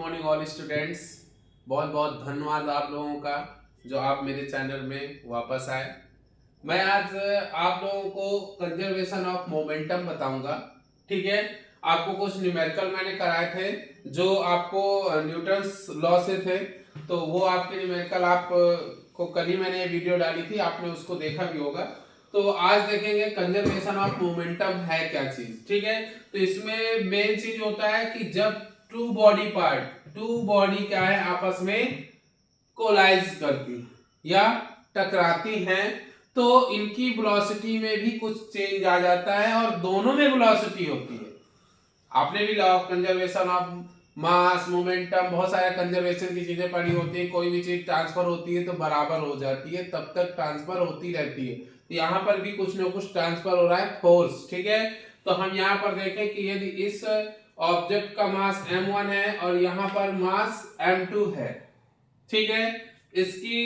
Morning all students. बहुत बहुत धन्यवाद आप लोगों का जो आप मेरे चैनल में वापस आए। मैं आज आप लोगों को कंजर्वेशन ऑफ मोमेंटम बताऊंगा। ठीक है, आपको कुछ न्यूमेरिकल मैंने कराए थे जो आपको न्यूटन्स लॉ से थे, तो वो आपके न्यूमेरिकल आप को कल ही मैंने वीडियो डाली थी, आपने उसको देखा भी होगा। तो आज देखेंगे कंजर्वेशन ऑफ मोमेंटम है क्या चीज। ठीक है, तो इसमें मेन चीज होता है कि जब टू बॉडी क्या है आपस में कोलाइज करती या टकराती हैं, तो इनकी वेलोसिटी में भी कुछ चेंज आ जाता है और दोनों में वेलोसिटी होती है। आपने भी law of conservation of mass momentum बहुत सारे कंजर्वेशन की चीजें पढ़ी होती है। कोई भी चीज ट्रांसफर होती है तो बराबर हो जाती है, तब तक ट्रांसफर होती रहती है। तो यहाँ पर भी कुछ ना कुछ ट्रांसफर हो रहा है, फोर्स। ठीक है, तो हम यहाँ पर देखें कि यदि इस ऑब्जेक्ट का मास m1 है और यहाँ पर मास m2 है, ठीक है, इसकी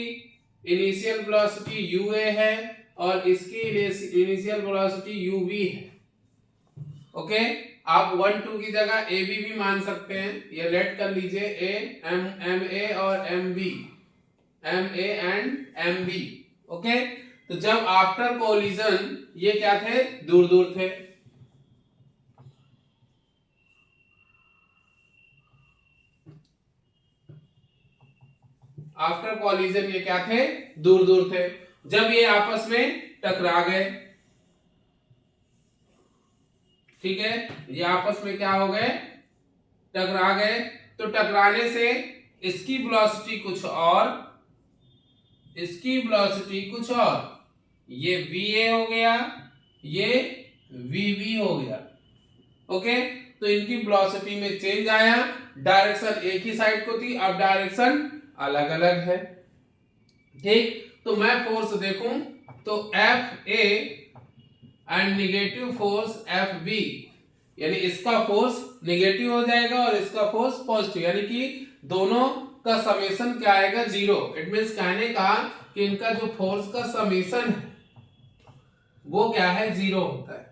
इनिशियल वेलोसिटी uA है और इसकी इनिशियल वेलोसिटी uv है। ओके, आप 1 2 की जगह ab भी मान सकते हैं, ये लेट कर लीजिए a ma और mb, ma and mb। Okay, तो जब आफ्टर कोलिजन ये क्या थे, दूर दूर थे। आफ्टर कॉलिजन ये क्या थे, दूर दूर थे। जब ये आपस में टकरा गए, ठीक है, ये आपस में क्या हो गए, टकरा गए, तो टकराने से इसकी वेलोसिटी कुछ और, इसकी वेलोसिटी कुछ और, ये va हो गया, ये vb हो गया। ओके, तो इनकी वेलोसिटी में चेंज आया, डायरेक्शन एक ही साइड को थी, अब डायरेक्शन अलग अलग है। ठीक, तो मैं फोर्स देखूं तो F A and negative force F B, यानी इसका फोर्स निगेटिव हो जाएगा और इसका फोर्स पॉजिटिव, यानी कि दोनों का समेशन क्या आएगा, जीरो। इट मींस कहने का कि इनका जो फोर्स का समेशन है वो क्या है, जीरो होता है।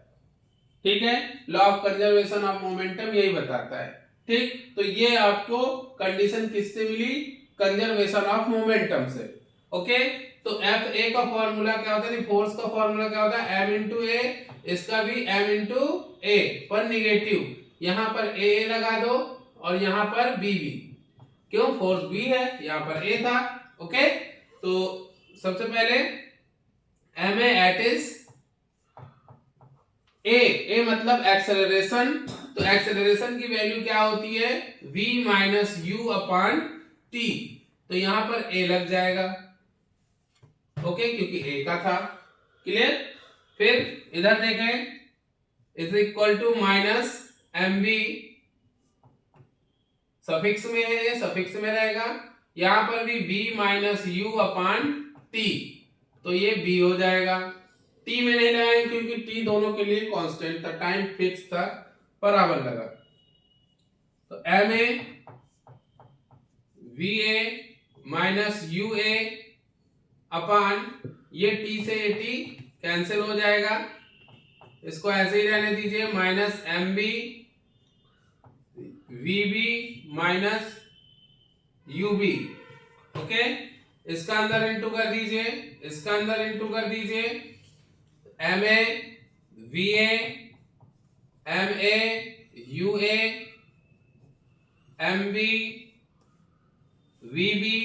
ठीक है, law of conservation of momentum यही बताता है। ठीक, तो ये आपको कंडीशन किससे मिली, कंजर्वेशन ऑफ मोमेंटम से। ओके, तो एफ ए का फॉर्मूला क्या होता है, फोर्स का फॉर्मूला क्या होता है, m इंटू ए, इसका भी m इंटू ए पर निगेटिव, यहां पर ए लगा दो और यहां पर बी बी, क्यों, फोर्स बी है, यहां पर ए था। ओके, तो सबसे पहले एम एट इज ए मतलब एक्सेलरेशन, तो एक्सेलरेशन की वैल्यू क्या होती है, v minus you upon T, तो यहां पर a लग जाएगा। ओके, क्योंकि a का था। क्लियर, फिर इधर देखें, is equal to minus M B, suffix में है, ये सफिक्स में रहेगा, यहां पर भी v minus you upon T, तो ये b हो जाएगा। टी में नहीं लगाएंगे क्योंकि टी दोनों के लिए कांस्टेंट था, टाइम फिक्स था, बराबर लगा। तो M A V A minus U A upon, ये टी से ये टी कैंसिल हो जाएगा, इसको ऐसे ही रहने दीजिए, minus M B V B minus U B. Okay, इसका अंदर इंटू कर दीजिए, इसका अंदर इंटू कर दीजिए, M A V M A U M B V B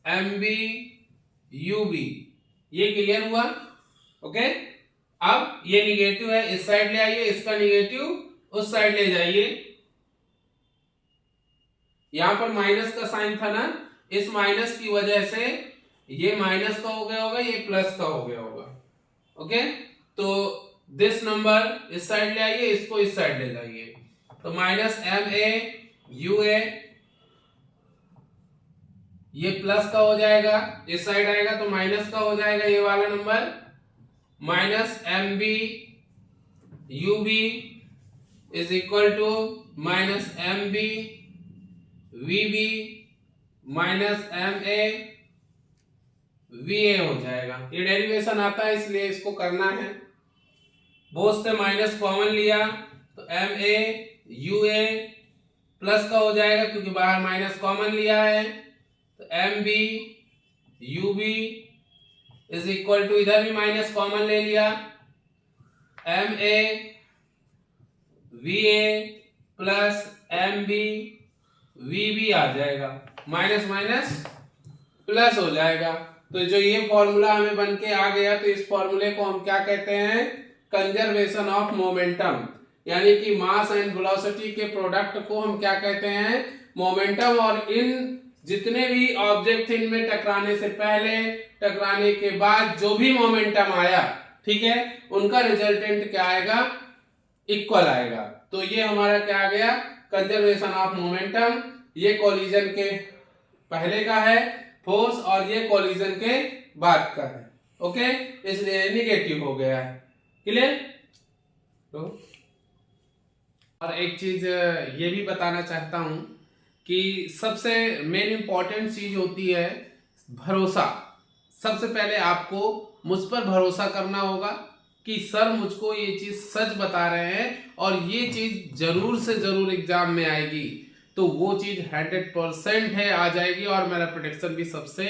M B U B, ये क्लियर हुआ। ओके, अब ये निगेटिव है, इस साइड ले आइए, इसका निगेटिव उस साइड ले जाइए, यहां पर माइनस का साइन था ना, इस माइनस की वजह से ये माइनस का हो गया होगा, ये प्लस का हो गया होगा। ओके, तो दिस नंबर इस साइड ले आइए, इसको इस साइड ले जाइए, तो माइनस एम ए यू ए, ये प्लस का हो जाएगा, इस साइड आएगा तो माइनस का हो जाएगा ये वाला number, minus M B U B is equal to minus M B V B minus M A V A हो जाएगा। ये डेरिवेशन आता है इसलिए इसको करना है। बोथ से माइनस कॉमन लिया तो M A U A plus का हो जाएगा क्योंकि बाहर माइनस कॉमन लिया है, तो M B U B is equal to, इधर भी माइनस कॉमन ले लिया, M A V A plus M B V B आ जाएगा, माइनस माइनस प्लस हो जाएगा। तो जो ये फॉर्मूला हमें बन के आ गया, तो इस फॉर्मूले को हम क्या कहते हैं, कंजर्वेशन ऑफ मोमेंटम, यानी कि मास एंड वेलोसिटी के प्रोडक्ट को हम क्या कहते हैं, मोमेंटम। और इन जितने भी ऑब्जेक्ट थे इनमें टकराने से पहले, टकराने के बाद जो भी मोमेंटम आया, ठीक है, उनका रिजल्टेंट क्या आएगा, इक्वल आएगा। तो ये हमारा क्या आ गया, कंजर्वेशन ऑफ मोमेंटम। ये कोलिजन के पहले का है फोर्स और ये कोलिजन के बाद का है, ओके, इसलिए निगेटिव हो गया है, क्लियर। तो और एक चीज ये भी बताना चाहता हूं कि सबसे मेन इंपॉर्टेंट चीज होती है भरोसा। सबसे पहले आपको मुझ पर भरोसा करना होगा कि सर मुझको ये चीज सच बता रहे हैं और ये चीज जरूर से जरूर एग्जाम में आएगी, तो वो चीज 100% है, आ जाएगी और मेरा प्रेडिक्शन भी सबसे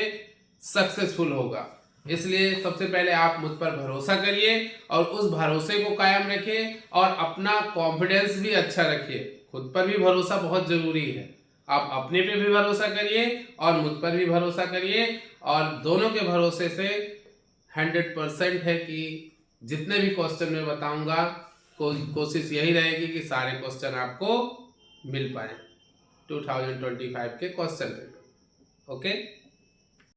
सक्सेसफुल होगा। इसलिए सबसे पहले आप मुझ पर भरोसा करिए और उस भरोसे को कायम रखिए और अपना कॉन्फिडेंस भी अच्छा रखिए। खुद पर भी भरोसा बहुत जरूरी है, आप अपने पे भी भरोसा करिए और मुझ पर भी भरोसा करिए, और दोनों के भरोसे से 100% है कि जितने भी क्वेश्चन मैं बताऊंगा कोशिश यही रहेगी कि सारे क्वेश्चन आपको मिल पाए 2025 के क्वेश्चन पेपर, ओके।